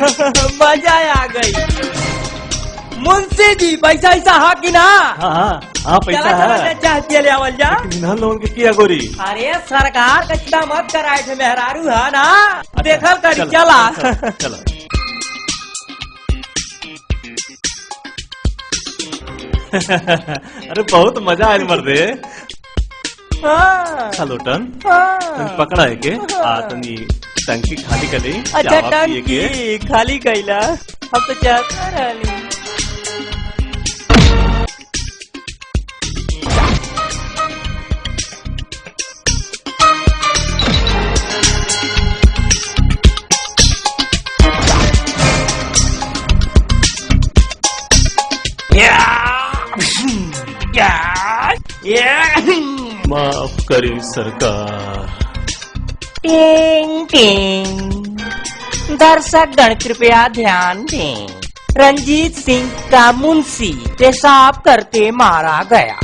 मजा आ गई। मुंशी जी पैसा ऐसा हा कि ना? हाँ पैसा है। चाह पिए ले आवल जा। लोन के किया गोरी? अरे सरकार का चिंता मत कराए थे, मेहरारू है ना, देखल करी। चला चला। अरे बहुत मजा आयल मर्दे। लोटन पकड़ा है के तनी टंकी खाली कर दी। अच्छा टंकी खाली कैला, हम तो चाहता रहली। माफ करी सरकार। टिंग टिंग। दर्शक गण कृपया ध्यान दें, रंजीत सिंह का मुंशी पेशाब करते मारा गया।